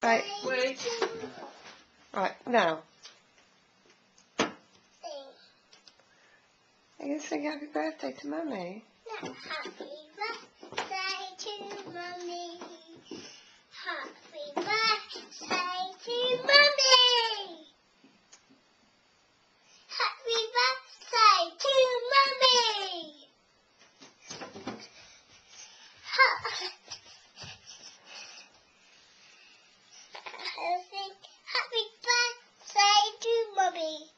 Right. Right, now. Are you going to sing happy birthday to Mummy? No, happy birthday to Mummy. Happy birthday to Mummy. Happy birthday to Mummy. Happy birthday to Mummy.